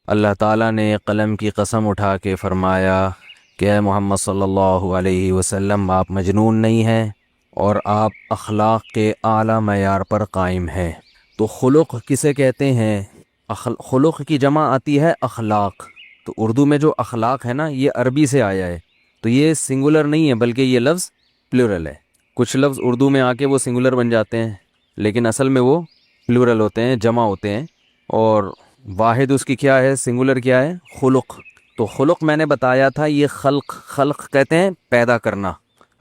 اللہ تعالیٰ نے قلم کی قسم اٹھا کے فرمایا کہ اے محمد صلی اللہ علیہ وسلم، آپ مجنون نہیں ہیں اور آپ اخلاق کے اعلیٰ معیار پر قائم ہیں۔ تو خلق کسے کہتے ہیں؟ خلق کی جمع آتی ہے اخلاق۔ تو اردو میں جو اخلاق ہے نا، یہ عربی سے آیا ہے، تو یہ سنگولر نہیں ہے بلکہ یہ لفظ پلورل ہے۔ کچھ لفظ اردو میں آ کے وہ سنگولر بن جاتے ہیں، لیکن اصل میں وہ پلورل ہوتے ہیں، جمع ہوتے ہیں، اور واحد اس کی کیا ہے؟ سنگولر کیا ہے؟ خلق۔ تو خلق میں نے بتایا تھا، یہ خلق کہتے ہیں پیدا کرنا،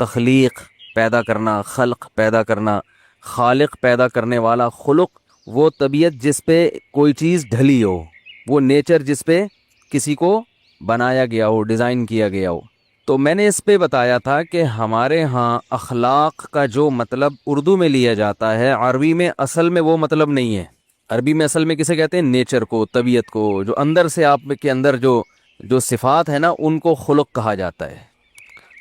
تخلیق پیدا کرنا، خلق پیدا کرنا، خالق پیدا کرنے والا۔ خلق وہ طبیعت جس پہ کوئی چیز ڈھلی ہو، وہ نیچر جس پہ کسی کو بنایا گیا ہو، ڈیزائن کیا گیا ہو۔ تو میں نے اس پہ بتایا تھا کہ ہمارے ہاں اخلاق کا جو مطلب اردو میں لیا جاتا ہے، عربی میں اصل میں وہ مطلب نہیں ہے۔ عربی میں اصل میں کسے کہتے ہیں؟ نیچر کو، طبیعت کو، جو اندر سے آپ کے اندر جو صفات ہے نا، ان کو خلق کہا جاتا ہے۔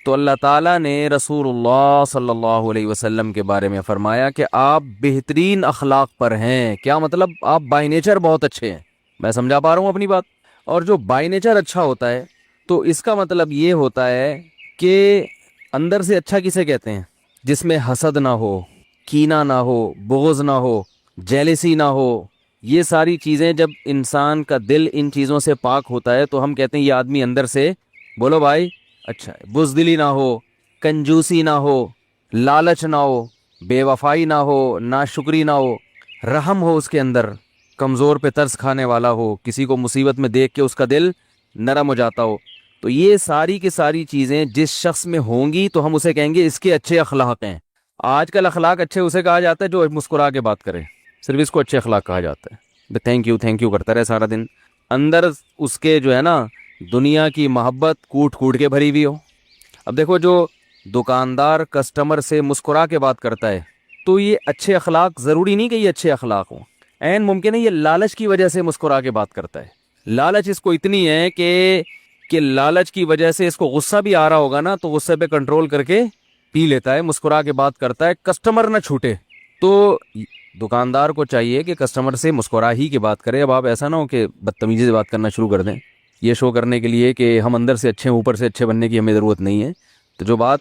تو اللہ تعالیٰ نے رسول اللہ صلی اللہ علیہ وسلم کے بارے میں فرمایا کہ آپ بہترین اخلاق پر ہیں۔ کیا مطلب؟ آپ بائی نیچر بہت اچھے ہیں۔ میں سمجھا پا رہا ہوں اپنی بات؟ اور جو بائی نیچر اچھا ہوتا ہے تو اس کا مطلب یہ ہوتا ہے کہ اندر سے اچھا کسے کہتے ہیں؟ جس میں حسد نہ ہو، کینہ نہ ہو، بغض نہ ہو، جیلسی نہ ہو۔ یہ ساری چیزیں جب انسان کا دل ان چیزوں سے پاک ہوتا ہے تو ہم کہتے ہیں یہ آدمی اندر سے، بولو بھائی، اچھا ہے۔ بزدلی نہ ہو، کنجوسی نہ ہو، لالچ نہ ہو، بے وفائی نہ ہو، ناشکری نہ ہو، رحم ہو اس کے اندر، کمزور پہ ترس کھانے والا ہو، کسی کو مصیبت میں دیکھ کے اس کا دل نرم ہو جاتا ہو۔ تو یہ ساری کی ساری چیزیں جس شخص میں ہوں گی تو ہم اسے کہیں گے اس کے اچھے اخلاق ہیں۔ آج کل اخلاق اچھے اسے کہا جاتا ہے جو مسکرا کے بات کرے، صرف اس کو اچھے اخلاق کہا جاتا ہے۔ تھینک یو کرتا رہے سارا دن، اندر اس کے جو ہے نا دنیا کی محبت کوٹ کوٹ کے بھری ہوئی ہو۔ اب دیکھو، جو دکاندار کسٹمر سے مسکرا کے بات کرتا ہے تو یہ اچھے اخلاق، ضروری نہیں کہ یہ اچھے اخلاق ہوں، عین ممکن ہے یہ لالچ کی وجہ سے مسکرا کے بات کرتا ہے۔ لالچ اس کو اتنی ہے کہ لالچ کی وجہ سے اس کو غصہ بھی آ رہا ہوگا نا تو غصے پہ کنٹرول کر کے پی لیتا ہے، مسکرا کے بات کرتا ہے، کسٹمر نہ چھوٹے۔ تو دکاندار کو چاہیے کہ کسٹمر سے مسکرا ہی کے بات کرے۔ اب آپ ایسا نہ ہو کہ بدتمیزی سے بات کرنا شروع کر دیں، یہ شو کرنے کے لیے کہ ہم اندر سے اچھے ہیں، اوپر سے اچھے بننے کی ہمیں ضرورت نہیں ہے۔ تو جو بات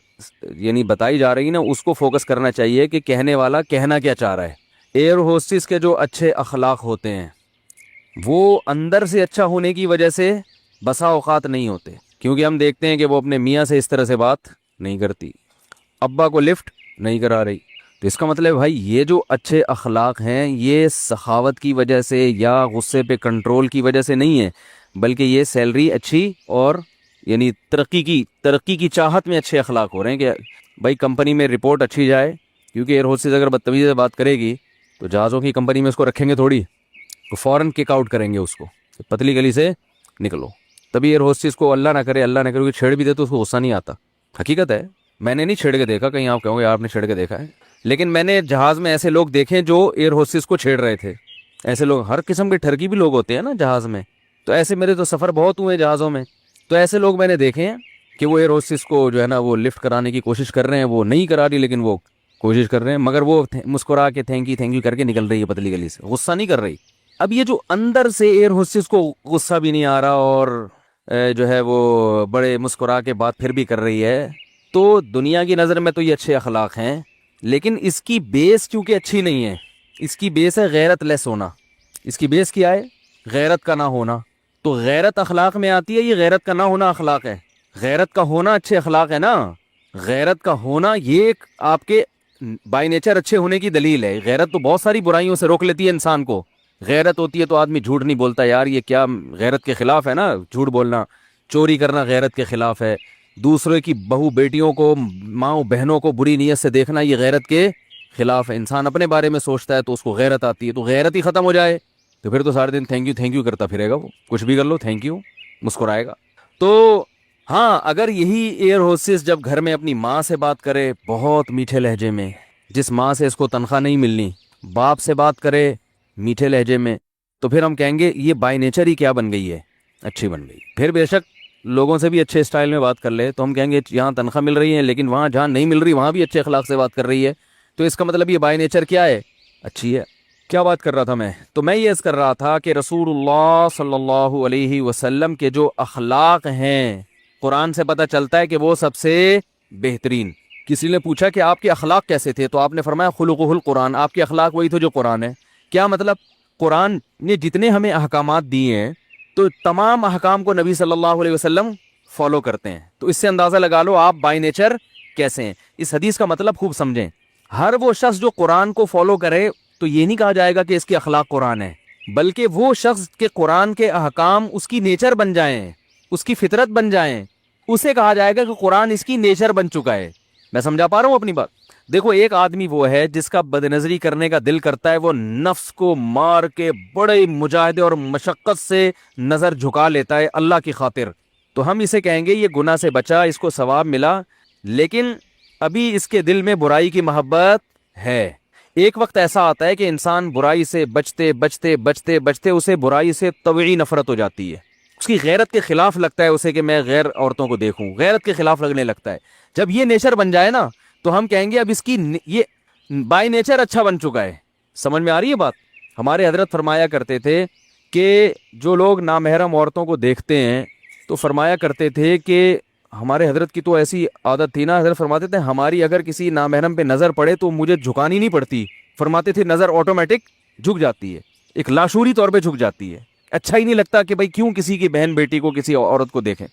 یعنی بتائی جا رہی نا، اس کو فوکس کرنا چاہیے کہ کہنے والا کہنا کیا چاہ رہا ہے۔ ایئر ہوسٹس کے جو اچھے اخلاق ہوتے ہیں وہ اندر سے اچھا ہونے کی وجہ سے بسا اوقات نہیں ہوتے، کیونکہ ہم دیکھتے ہیں کہ وہ اپنے میاں سے اس طرح سے بات نہیں کرتی، ابا کو لفٹ نہیں کرا رہی۔ تو اس کا مطلب بھائی یہ جو اچھے اخلاق ہیں یہ سخاوت کی وجہ سے یا غصے پہ کنٹرول کی وجہ سے نہیں ہے، بلکہ یہ سیلری اچھی اور یعنی ترقی کی چاہت میں اچھے اخلاق ہو رہے ہیں کہ بھائی کمپنی میں رپورٹ اچھی جائے، کیونکہ ایئر ہوسٹس اگر بدتمیزی سے بات کرے گی تو جہازوں کی کمپنی میں اس کو رکھیں گے تھوڑی، تو فوراً کک آؤٹ کریں گے اس کو، پتلی گلی سے نکلو۔ تبھی ایئر ہوسٹس کو اللہ نہ کرے کہ چھیڑ بھی دے تو اس کو غصہ نہیں آتا۔ حقیقت ہے، میں نے نہیں چھیڑ کے دیکھا، کہیں آپ کہو گے آپ نے چھیڑ کے دیکھا ہے، لیکن میں نے جہاز میں ایسے لوگ دیکھے جو ایئر ہوسٹس کو چھیڑ رہے تھے۔ ایسے لوگ، ہر قسم کے ٹھرکی بھی لوگ ہوتے ہیں نا جہاز میں، تو ایسے میرے تو سفر بہت ہوئے جہازوں میں، تو ایسے لوگ میں نے دیکھے ہیں کہ وہ ایئر ہوسٹس کو جو ہے نا وہ لفٹ کرانے کی کوشش کر رہے ہیں، وہ نہیں کرا رہی لیکن وہ کوشش کر رہے ہیں، مگر وہ مسکرا کے تھینک یو کر کے نکل رہی ہے پتلی گلی سے، غصہ نہیں کر رہی۔ اب یہ جو اندر سے ایئر ہوسٹس کو غصہ بھی نہیں آ رہا اور جو ہے وہ بڑے مسکرا کے بات پھر بھی کر رہی ہے، تو دنیا کی نظر میں تو یہ اچھے اخلاق ہیں، لیکن اس کی بیس کیونکہ اچھی نہیں ہے، اس کی بیس ہے غیرت لیس ہونا۔ اس کی بیس کیا ہے؟ غیرت کا نہ ہونا۔ تو غیرت اخلاق میں آتی ہے، یہ غیرت کا نہ ہونا اخلاق ہے۔ غیرت کا ہونا اچھے اخلاق ہے نا، غیرت کا ہونا یہ ایک آپ کے بائی نیچر اچھے ہونے کی دلیل ہے۔ غیرت تو بہت ساری برائیوں سے روک لیتی ہے انسان کو۔ غیرت ہوتی ہے تو آدمی جھوٹ نہیں بولتا، یار یہ کیا غیرت کے خلاف ہے نا جھوٹ بولنا، چوری کرنا غیرت کے خلاف ہے، دوسرے کی بہو بیٹیوں کو، ماں بہنوں کو بری نیت سے دیکھنا یہ غیرت کے خلاف ہے۔ انسان اپنے بارے میں سوچتا ہے تو اس کو غیرت آتی ہے، تو غیرت ہی ختم ہو جائے تو پھر تو سارے دن تھینک یو کرتا پھرے گا، وہ کچھ بھی کر لو تھینک یو مسکرائے گا۔ تو ہاں، اگر یہی ایئر ہوسٹس جب گھر میں اپنی ماں سے بات کرے بہت میٹھے لہجے میں، جس ماں سے اس کو تنخواہ نہیں ملنی، باپ سے بات کرے میٹھے لہجے میں، تو پھر ہم کہیں گے یہ بائی نیچر ہی کیا بن گئی ہے؟ اچھی بن گئی۔ پھر بے شک لوگوں سے بھی اچھے اسٹائل میں بات کر لے تو ہم کہیں گے یہاں تنخواہ مل رہی ہے لیکن وہاں جہاں نہیں مل رہی وہاں بھی اچھے اخلاق سے بات کر رہی ہے، تو اس کا مطلب یہ بائی نیچر کیا ہے؟ اچھی ہے۔ کیا بات کر رہا تھا میں یہ عرض کر رہا تھا کہ رسول اللہ صلی اللہ علیہ وسلم کے جو اخلاق ہیں قرآن سے پتہ چلتا ہے کہ وہ سب سے بہترین. کسی نے پوچھا کہ آپ کے اخلاق کیسے تھے تو آپ نے فرمایا خلقہ القرآن. آپ کے اخلاق وہی تھے جو قرآن ہے. کیا مطلب؟ قرآن نے جتنے ہمیں احکامات دیے ہیں تو تمام احکام کو نبی صلی اللہ علیہ وسلم فالو کرتے ہیں. تو اس سے اندازہ لگا لو آپ بائی نیچر کیسے ہیں. اس حدیث کا مطلب خوب سمجھیں. ہر وہ شخص جو قرآن کو فالو کرے تو یہ نہیں کہا جائے گا کہ اس کے اخلاق قرآن ہے، بلکہ وہ شخص کے قرآن کے احکام اس کی نیچر بن جائیں، اس کی فطرت بن جائیں، اسے کہا جائے گا کہ قرآن اس کی نیچر بن چکا ہے. میں سمجھا پا رہا ہوں اپنی بات؟ دیکھو ایک آدمی وہ ہے جس کا بد نظری کرنے کا دل کرتا ہے، وہ نفس کو مار کے بڑے مجاہدے اور مشقت سے نظر جھکا لیتا ہے اللہ کی خاطر، تو ہم اسے کہیں گے یہ گناہ سے بچا، اس کو ثواب ملا، لیکن ابھی اس کے دل میں برائی کی محبت ہے. ایک وقت ایسا آتا ہے کہ انسان برائی سے بچتے بچتے بچتے بچتے اسے برائی سے طبعی نفرت ہو جاتی ہے. اس کی غیرت کے خلاف لگتا ہے اسے کہ میں غیر عورتوں کو دیکھوں، غیرت کے خلاف لگنے لگتا ہے. جب یہ نیچر بن جائے نا تو ہم کہیں گے اب اس کی یہ بائی نیچر اچھا بن چکا ہے. سمجھ میں آ رہی ہے بات؟ ہمارے حضرت فرمایا کرتے تھے کہ جو لوگ نامحرم عورتوں کو دیکھتے ہیں تو فرمایا کرتے تھے کہ ہمارے حضرت کی تو ایسی عادت تھی نا، حضرت فرماتے تھے ہماری اگر کسی نامحرم پہ نظر پڑے تو مجھے جھکانی نہیں پڑتی. فرماتے تھے نظر آٹومیٹک جھک جاتی ہے، ایک لاشعوری طور پہ جھک جاتی ہے. اچھا ہی نہیں لگتا کہ بھائی کیوں کسی کی بہن بیٹی کو کسی عورت کو دیکھیں.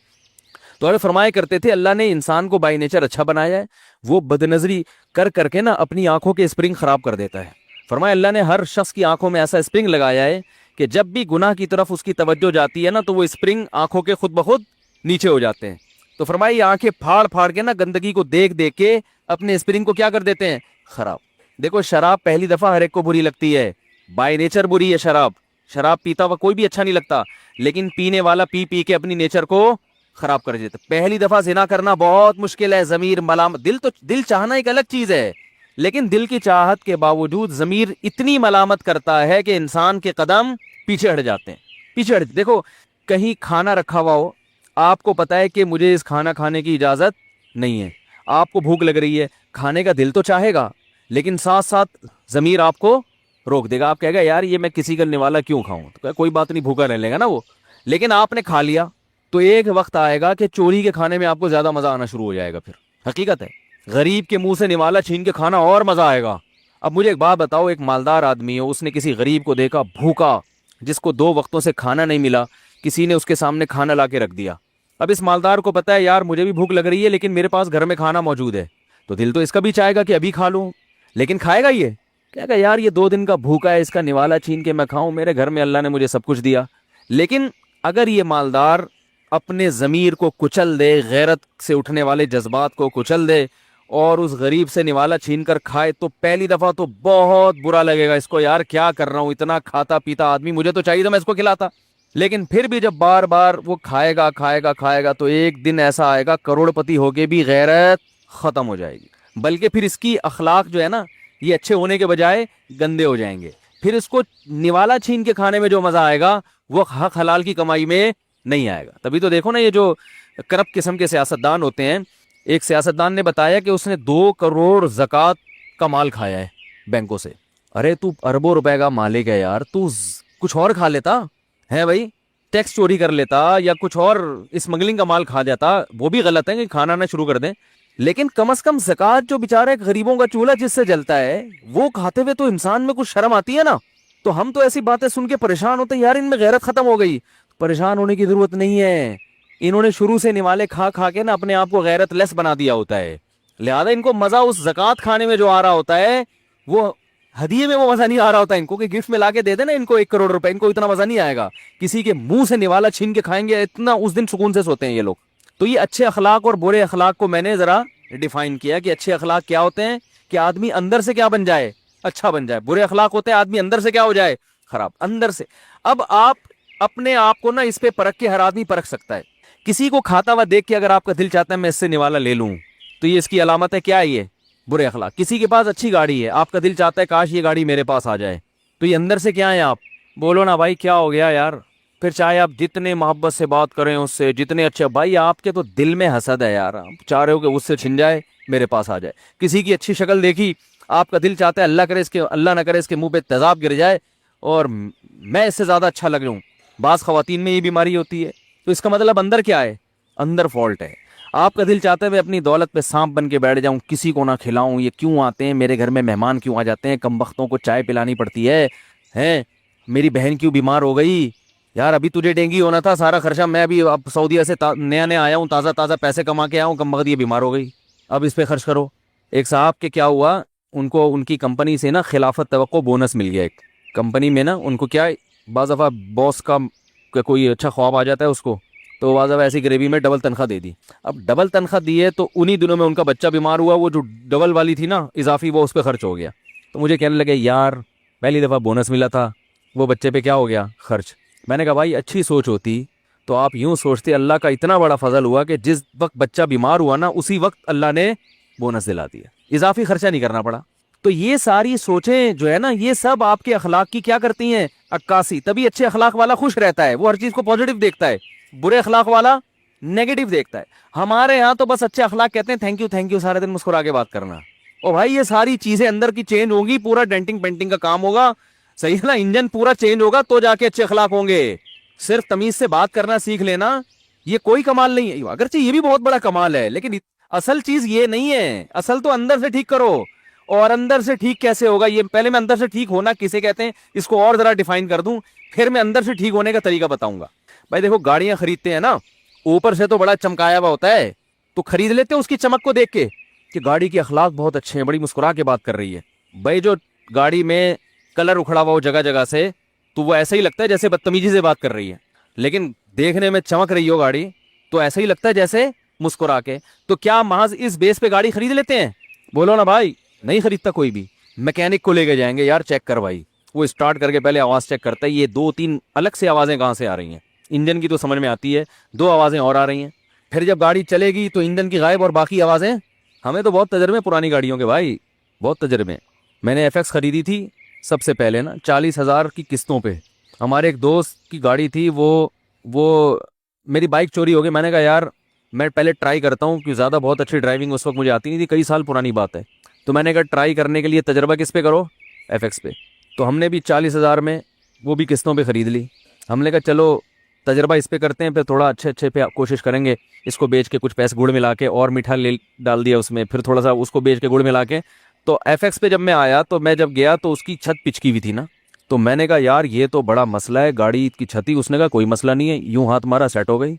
تو حضرت فرمایا کرتے تھے اللہ نے انسان کو بائی نیچر اچھا بنایا ہے، وہ بد نظری کر کر کے نا اپنی آنکھوں کے اسپرنگ خراب کر دیتا ہے. فرمایا اللہ نے ہر شخص کی آنکھوں میں ایسا اسپرنگ لگایا ہے کہ جب بھی گناہ کی طرف اس کی توجہ جاتی ہے نا تو وہ اسپرنگ آنکھوں کے خود بخود نیچے ہو جاتے ہیں. تو فرمایا یہ آنکھیں پھاڑ پھاڑ کے نا گندگی کو دیکھ دیکھ کے اپنے اسپرنگ کو کیا کر دیتے ہیں؟ خراب. دیکھو شراب پہلی دفعہ ہر ایک کو بری لگتی ہے، بائی نیچر بری ہے شراب. شراب پیتا ہوا کوئی بھی اچھا نہیں لگتا، لیکن پینے والا پی پی کے اپنی نیچر کو خراب کر دیتا. پہلی دفعہ زنا کرنا بہت مشکل ہے، ضمیر ملامت، دل چاہنا ایک الگ چیز ہے، لیکن دل کی چاہت کے باوجود ضمیر اتنی ملامت کرتا ہے کہ انسان کے قدم پیچھے ہٹ جاتے ہیں. پیچھے ہٹ. دیکھو کہیں کھانا رکھا ہوا ہو، آپ کو پتا ہے کہ مجھے اس کھانا کھانے کی اجازت نہیں ہے، آپ کو بھوک لگ رہی ہے، کھانے کا دل تو چاہے گا لیکن ساتھ ساتھ ضمیر آپ کو روک دے گا. آپ کہے گا یار یہ میں کسی کا نوالا کیوں کھاؤں، تو کوئی بات نہیں بھوکا رہ لے گا نا وہ. لیکن آپ نے کھا لیا تو ایک وقت آئے گا کہ چوری کے کھانے میں آپ کو زیادہ مزہ آنا شروع ہو جائے گا. پھر حقیقت ہے غریب کے منہ سے نوالا چھین کے کھانا اور مزہ آئے گا. اب مجھے ایک بات بتاؤ، ایک مالدار آدمی ہے، اس نے کسی غریب کو دیکھا بھوکا، جس کو 2 وقتوں سے کھانا نہیں ملا، کسی نے اس کے سامنے کھانا لا کے رکھ دیا. اب اس مالدار کو پتا ہے یار مجھے بھی بھوک لگ رہی ہے لیکن میرے پاس گھر میں کھانا موجود ہے، تو دل تو اس کا بھی چاہے گا کہ ابھی کھا لوں، لیکن کھائے گا یہ کہے گا یار یہ 2 دن کا بھوکا ہے، اس کا نوالا چھین کے میں کھاؤں، میرے گھر میں اللہ نے مجھے سب کچھ دیا. لیکن اگر یہ مالدار اپنے ضمیر کو کچل دے، غیرت سے اٹھنے والے جذبات کو کچل دے اور اس غریب سے نوالا چھین کر کھائے تو پہلی دفعہ تو بہت برا لگے گا اس کو، یار کیا کر رہا ہوں، اتنا کھاتا پیتا آدمی، مجھے تو چاہیے تھا میں اس کو کھلاتا. لیکن پھر بھی جب بار بار وہ کھائے گا تو ایک دن ایسا آئے گا کروڑ پتی ہو کے بھی غیرت ختم ہو جائے گی، بلکہ پھر اس کی اخلاق جو ہے نا یہ اچھے ہونے کے بجائے گندے ہو جائیں گے. پھر اس کو نوالا چھین کے کھانے میں جو مزہ آئے گا وہ حق حلال کی کمائی میں نہیں آئے گا. تبھی تو دیکھو نا یہ جو کرپٹ قسم کے سیاستدان ہوتے ہیں، ایک سیاستدان نے بتایا کہ اس نے 2 کروڑ زکوٰۃ کا مال کھایا ہے بینکوں سے. ارے تو اربوں روپے کا مالک ہے یار، تو کچھ اور کھا لیتا ہے بھائی، ٹیکس چوری کر لیتا یا کچھ اور اسمگلنگ کا مال کھا جاتا، وہ بھی غلط ہے کہ کھانا نہ شروع کر دیں، لیکن کم از کم زکوٰۃ جو بیچارے غریبوں کا چولہا جس سے جلتا ہے وہ کھاتے ہوئے تو انسان میں کچھ شرم آتی ہے نا. تو ہم تو ایسی باتیں سن کے پریشان ہوتے ہیں یار ان میں غیرت ختم ہو گئی. پریشان ہونے کی ضرورت نہیں ہے، انہوں نے شروع سے نوالے کھا کھا کے نا اپنے آپ کو غیرت لیس بنا دیا ہوتا ہے، لہذا ان کو مزہ اس زکوٰۃ کھانے میں جو آ رہا ہوتا ہے وہ ہدیے میں وہ مزہ نہیں آ رہا ہوتا ان کو، کہ گفٹ میں لا کے دے دے نا ان کو 1 کروڑ روپے، ان کو اتنا مزہ نہیں آئے گا. کسی کے منہ سے نوالا چھین کے کھائیں گے اتنا اس دن سکون سے سوتے ہیں یہ لوگ. تو یہ اچھے اخلاق اور برے اخلاق کو میں نے ذرا ڈیفائن کیا کہ اچھے اخلاق کیا ہوتے ہیں کہ آدمی اندر سے کیا بن جائے، اچھا بن جائے. برے اخلاق ہوتے ہیں آدمی اندر سے کیا ہو جائے، خراب اندر سے. اب آپ اپنے آپ کو نا اس پہ پرکھ کے ہر آدمی پرکھ سکتا ہے. کسی کو کھاتا ہوا دیکھ کے اگر آپ کا دل چاہتا ہے میں اس سے نوالا لے لوں تو یہ اس کی علامت ہے کیا ہے، یہ برے اخلاق. کسی کے پاس اچھی گاڑی ہے، آپ کا دل چاہتا ہے کاش یہ گاڑی میرے پاس آ جائے، تو یہ اندر سے کیا ہے، آپ بولو نا بھائی کیا ہو گیا یار. پھر چاہے آپ جتنے محبت سے بات کریں اس سے، جتنے اچھے، بھائی آپ کے تو دل میں حسد ہے یار، آپ چاہ رہے ہو کہ اس سے چھن جائے میرے پاس آ جائے. کسی کی اچھی شکل دیکھی آپ کا دل چاہتا ہے اللہ نہ کرے اس کے منہ پہ تیزاب گر جائے اور میں اس سے زیادہ اچھا لگ رہا ہوں. بعض خواتین میں یہ بیماری ہوتی ہے. تو اس کا مطلب اندر کیا ہے؟ اندر فالٹ ہے. آپ کا دل چاہتا ہے میں اپنی دولت پہ سانپ بن کے بیٹھ جاؤں, کسی کو نہ کھلاؤں, یہ کیوں آتے ہیں میرے گھر میں, مہمان کیوں آ جاتے ہیں, کم بختوں کو چائے پلانی پڑتی ہے, میری بہن کیوں بیمار ہو گئی, یار ابھی تجھے ڈینگی ہونا تھا, سارا خرچہ میں ابھی اب سعودیہ سے نیا نیا آیا ہوں, تازہ تازہ پیسے کما کے آیا ہوں, کم بخت یہ بیمار ہو گئی, اب اس پہ خرچ کرو. ایک صاحب کے کیا ہوا, ان کو ان کی کمپنی سے نا خلافت توقع بونس مل گیا. ایک کمپنی میں نا ان کو کیا بعض دفعہ باس کا کوئی اچھا خواب آ جاتا ہے اس کو, تو بعض دفعہ ایسی گریوی میں ڈبل تنخواہ دے دی. اب ڈبل تنخواہ دی ہے تو انہی دنوں میں ان کا بچہ بیمار ہوا, وہ جو ڈبل والی تھی نا اضافی, وہ اس پہ خرچ ہو گیا. تو مجھے کہنے لگے یار پہلی دفعہ بونس ملا تھا, وہ بچے پہ کیا ہو گیا, خرچ. میں نے کہا بھائی اچھی سوچ ہوتی تو آپ یوں سوچتے, اللہ کا اتنا بڑا فضل ہوا کہ جس وقت بچہ بیمار ہوا نا اسی وقت اللہ نے بونس دلا دیا, اضافی خرچہ نہیں کرنا پڑا. تو یہ ساری سوچیں جو ہے نا, یہ سب آپ کے اخلاق کی کیا کرتی ہیں, عکاسی. تبھی اچھے اخلاق والا خوش رہتا ہے, وہ ہر چیز کو پازیٹیو دیکھتا ہے, برے اخلاق والا نیگیٹو دیکھتا ہے. ہمارے ہاں تو بس اچھے اخلاق کہتے ہیں تھینک یو سارے دن مسکرا کے بات کرنا. او بھائی یہ ساری چیزیں اندر کی چینج ہوگی, پورا ڈینٹنگ پینٹنگ کا کام ہوگا, صحیح ہے نا, انجن پورا چینج ہوگا تو جا کے اچھے اخلاق ہوں گے. صرف تمیز سے بات کرنا سیکھ لینا یہ کوئی کمال نہیں ہے, اگرچہ یہ بھی بہت بڑا کمال ہے, لیکن اصل چیز یہ نہیں ہے. اصل تو اندر سے ٹھیک کرو. اور اندر سے ٹھیک کیسے ہوگا, یہ پہلے میں اندر سے ٹھیک ہونا کسے کہتے ہیں اس کو اور ذرا ڈیفائن کر دوں, پھر میں اندر سے ٹھیک ہونے کا طریقہ بتاؤں گا. بھائی دیکھو گاڑیاں خریدتے ہیں نا, اوپر سے تو بڑا چمکایا ہوا ہوتا ہے, تو خرید لیتے اس کی چمک کو دیکھ کے کہ گاڑی کے اخلاق بہت اچھے ہیں, بڑی مسکرا کے بات کر رہی ہے. بھائی جو گاڑی میں کلر اکھڑا ہوا ہو جگہ جگہ سے, تو وہ ایسا ہی لگتا ہے جیسے بدتمیزی سے بات کر رہی ہے, لیکن دیکھنے میں چمک رہی ہو گاڑی تو ایسا ہی لگتا ہے جیسے مسکرا کے. تو کیا محض اس بیس پہ گاڑی خرید لیتے ہیں؟ بولو نا بھائی, نہیں خریدتا کوئی بھی. میکینک کو لے کے جائیں گے, یار چیک کر بھائی, وہ اسٹارٹ کر کے پہلے آواز چیک کرتا ہے, یہ 2-3 الگ سے آوازیں کہاں سے آ رہی ہیں. انجن کی تو سمجھ میں آتی ہے, 2 آوازیں اور آ رہی ہیں. پھر جب گاڑی چلے گی تو انجن کی غائب اور باقی آوازیں. ہمیں تو بہت تجربے پرانی گاڑیوں کے بھائی, بہت تجربے. میں نے ایف ایکس خریدی تھی سب سے پہلے نا 40,000 کی قسطوں پہ. ہمارے ایک دوست کی گاڑی تھی, وہ میری بائک چوری ہو گئی. میں نے کہا یار میں پہلے ٹرائی کرتا ہوں, کہ زیادہ بہت اچھی ڈرائیونگ اس وقت مجھے آتی نہیں تھی, کئی سال پرانی بات ہے. تو میں نے کہا ٹرائی کرنے کے لیے تجربہ کس پہ کرو, ایف ایکس پہ. تو ہم نے بھی 40,000 میں وہ بھی قسطوں پہ خرید لی. ہم نے کہا چلو تجربہ اس پہ کرتے ہیں, پھر تھوڑا اچھے پہ کوشش کریں گے, اس کو بیچ کے کچھ پیسے گڑ ملا کے اور میٹھا ڈال دیا اس میں, پھر تھوڑا سا اس کو بیچ کے گڑ ملا کے. تو ایف ایکس پہ جب میں آیا تو میں جب گیا تو اس کی چھت پچکی ہوئی تھی نا, تو میں نے کہا یار یہ تو بڑا مسئلہ ہے, گاڑی کی چھتی. اس نے کہا کوئی مسئلہ نہیں ہے, یوں ہاتھ مارا سیٹ ہو گئی.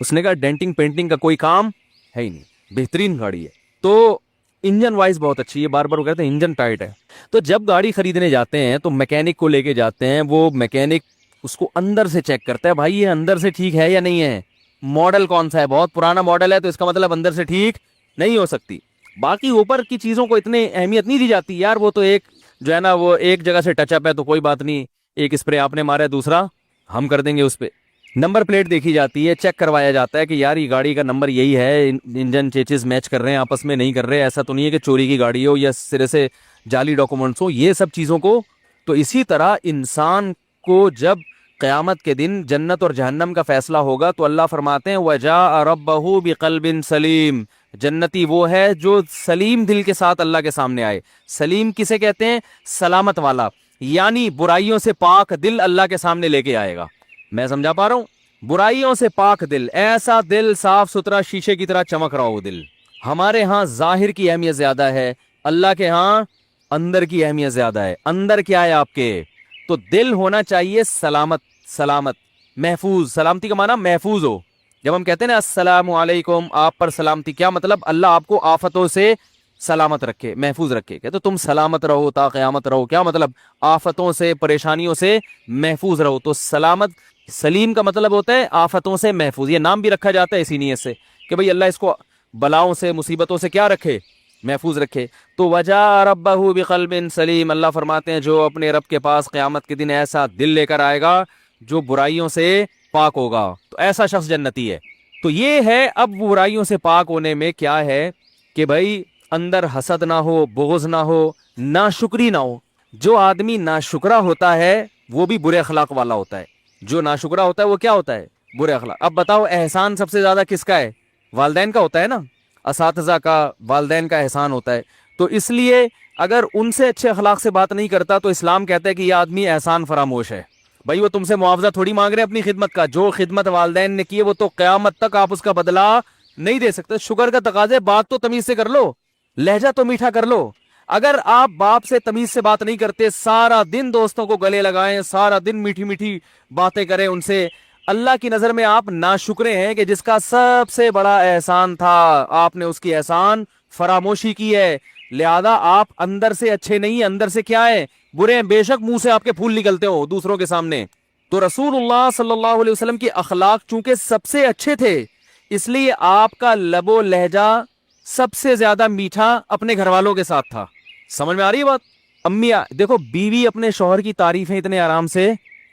اس نے کہا ڈینٹنگ پینٹنگ کا کوئی کام ہے ہی نہیں, بہترین گاڑی ہے. تو انجن وائز بہت اچھی ہے, بار بار وہ کہتے ہیں انجن ٹائٹ ہے. تو جب گاڑی خریدنے جاتے ہیں تو میکینک کو لے کے جاتے ہیں, وہ میکینک اس کو اندر سے چیک کرتا ہے, بھائی یہ اندر سے ٹھیک ہے یا نہیں ہے. ماڈل کون سا ہے, بہت پرانا ماڈل ہے تو اس کا مطلب اندر سے ٹھیک نہیں ہو سکتی. باقی اوپر کی چیزوں کو اتنی اہمیت نہیں دی جاتی یار, وہ تو ایک جو ہے نا وہ ایک جگہ سے ٹچ اپ ہے تو کوئی بات نہیں, ایک اسپرے آپ نے مارا ہے, دوسرا ہم کر دیں گے اس پہ. نمبر پلیٹ دیکھی جاتی ہے, چیک کروایا جاتا ہے کہ یار یہ گاڑی کا نمبر یہی ہے, انجن چیچز میچ کر رہے ہیں آپس میں, نہیں کر رہے, ایسا تو نہیں ہے کہ چوری کی گاڑی ہو یا سرے سے جعلی ڈاکومنٹس ہو, یہ سب چیزوں کو. تو اسی طرح انسان کو جب قیامت کے دن جنت اور جہنم کا فیصلہ ہوگا تو اللہ فرماتے ہیں وَجَاءَ رَبَّهُ بِقَلْبٍ سلیم, جنتی وہ ہے جو سلیم دل کے ساتھ اللہ کے سامنے آئے. سلیم کسے کہتے ہیں, سلامت والا, یعنی برائیوں سے پاک دل اللہ کے سامنے لے کے آئے گا. میں سمجھا پا رہا ہوں, برائیوں سے پاک دل, ایسا دل صاف ستھرا شیشے کی طرح چمک رہا ہو دل. ہمارے ہاں ظاہر کی اہمیت زیادہ ہے, اللہ کے ہاں اندر کی اہمیت زیادہ ہے. اندر کیا ہے آپ کے, تو دل ہونا چاہیے سلامت محفوظ. سلامتی کا معنی محفوظ ہو. جب ہم کہتے ہیں نا السلام علیکم, آپ پر سلامتی, کیا مطلب, اللہ آپ کو آفتوں سے سلامت رکھے, محفوظ رکھے. کہ تو تم سلامت رہو تا قیامت رہو, کیا مطلب, آفتوں سے پریشانیوں سے محفوظ رہو. تو سلامت, سلیم کا مطلب ہوتا ہے آفتوں سے محفوظ. یہ نام بھی رکھا جاتا ہے اسی نیت سے کہ بھئی اللہ اس کو بلاؤں سے مصیبتوں سے کیا رکھے, محفوظ رکھے. تو وجاء ربہ بقلب سلیم, اللہ فرماتے ہیں جو اپنے رب کے پاس قیامت کے دن ایسا دل لے کر آئے گا جو برائیوں سے پاک ہوگا, تو ایسا شخص جنتی ہے. تو یہ ہے, اب برائیوں سے پاک ہونے میں کیا ہے کہ بھائی اندر حسد نہ ہو, بغض نہ ہو, ناشکری نہ ہو. جو آدمی ناشکرا ہوتا ہے وہ بھی برے اخلاق والا ہوتا ہے. جو ناشکرا ہوتا ہے وہ کیا ہوتا ہے, برے اخلاق. اب بتاؤ احسان سب سے زیادہ کس کا ہے, والدین کا ہوتا ہے نا, اساتذہ کا, والدین کا احسان ہوتا ہے. تو اس لیے اگر ان سے اچھے اخلاق سے بات نہیں کرتا تو اسلام کہتا ہے کہ یہ آدمی احسان فراموش ہے. بھائی وہ تم سے معاوضہ تھوڑی مانگ رہے ہیں اپنی خدمت کا. جو خدمت والدین نے کی ہے وہ تو قیامت تک آپ اس کا بدلہ نہیں دے سکتے. شکر کا تقاضا ہے, بات تو تمیز سے کر لو, لہجہ تو میٹھا کر لو. اگر آپ باپ سے تمیز سے بات نہیں کرتے, سارا دن دوستوں کو گلے لگائیں, سارا دن میٹھی میٹھی باتیں کریں ان سے, اللہ کی نظر میں آپ ناشکرے ہیں کہ جس کا سب سے بڑا احسان تھا آپ نے اس کی احسان فراموشی کی ہے. لہذا آپ اندر سے اچھے نہیں, اندر سے کیا ہے, برے ہیں. بے شک منہ سے آپ کے پھول نکلتے ہو دوسروں کے سامنے. تو رسول اللہ صلی اللہ علیہ وسلم کی اخلاق چونکہ سب سے اچھے تھے, اس لیے آپ کا لب و لہجہ سب سے زیادہ میٹھا اپنے گھر والوں کے ساتھ تھا. سمجھ میں آ رہی ہے بات؟ امی دیکھو, بیوی اپنے شوہر کی تعریفیں اتنے آرام سے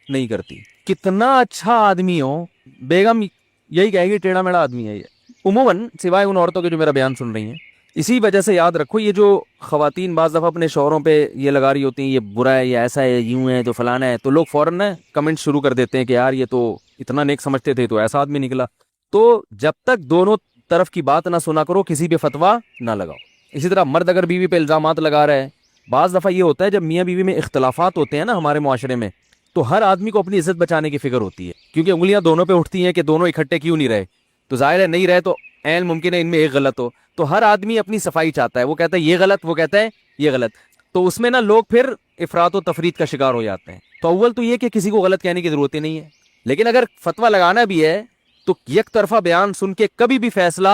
نہیں کرتی. کتنا اچھا آدمی ہو, بیگم یہی کہے گی ٹیڑھا میڑا آدمی ہے یہ, عموماً سوائے ان عورتوں کے جو میرا بیان سن رہی ہیں. اسی وجہ سے یاد رکھو, یہ جو خواتین بعض دفعہ اپنے شوہروں پہ یہ لگا رہی ہوتی ہیں یہ برا ہے, یہ ایسا ہے, یوں ہے, تو فلانا ہے, تو لوگ فوراً کمنٹ شروع کر دیتے ہیں کہ یار یہ تو اتنا نیک سمجھتے تھے تو ایسا آدمی نکلا. تو جب تک دونوں طرف کی بات نہ سنا کرو, کسی پہ فتوا نہ لگاؤ. اسی طرح مرد اگر بیوی پہ الزامات لگا رہا ہے, بعض دفعہ یہ ہوتا ہے جب میاں بیوی میں اختلافات ہوتے ہیں نا ہمارے معاشرے میں, تو ہر آدمی کو اپنی عزت بچانے کی فکر ہوتی ہے, کیونکہ انگلیاں دونوں پہ اٹھتی ہیں کہ دونوں اکٹھے کیوں نہیں رہے. تو ظاہر ہے نہیں رہے تو عین ممکن ہے ان میں ایک غلط ہو, تو ہر آدمی اپنی صفائی چاہتا ہے. وہ کہتا ہے یہ غلط, وہ کہتا ہے یہ غلط, تو اس میں نا لوگ پھر افراط و تفریط کا شکار ہو جاتے ہیں. تو اول تو یہ کہ کسی کو غلط کہنے کی ضرورت ہی نہیں ہے, لیکن اگر فتویٰ لگانا بھی ہے تو یک طرفہ بیان سن کے کبھی بھی فیصلہ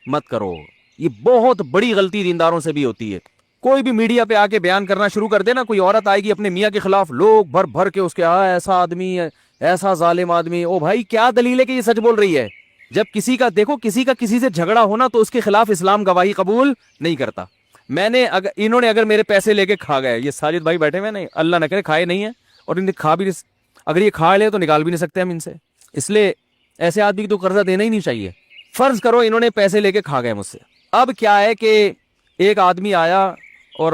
مت کرو. یہ بہت بڑی غلطی دینداروں سے بھی ہوتی ہے. کوئی بھی میڈیا پہ آ کے بیان کرنا شروع کر دینا, کوئی عورت آئے گی اپنے میاں کے خلاف, لوگ بھر بھر کے اس کے ایسا آدمی ہے, ایسا ظالم آدمی. او بھائی کیا دلیل ہے کہ یہ سچ بول رہی ہے؟ جب کسی کا دیکھو, کسی کا کسی سے جھگڑا ہونا تو اس کے خلاف اسلام گواہی قبول نہیں کرتا. انہوں نے اگر میرے پیسے لے کے کھا گئے, یہ ساجد بھائی بیٹھے ہوئے نہیں, اللہ نہ کرے کھائے نہیں ہے, اور انہیں کھا بھی اگر یہ کھا لے تو نکال بھی نہیں سکتے ہم ان سے. اس لیے ایسے آدمی کو تو قرضہ دینا ہی نہیں چاہیے. فرض کرو انہوں نے پیسے لے کے کھا گئے مجھ سے. اب کیا ہے کہ ایک آدمی آیا اور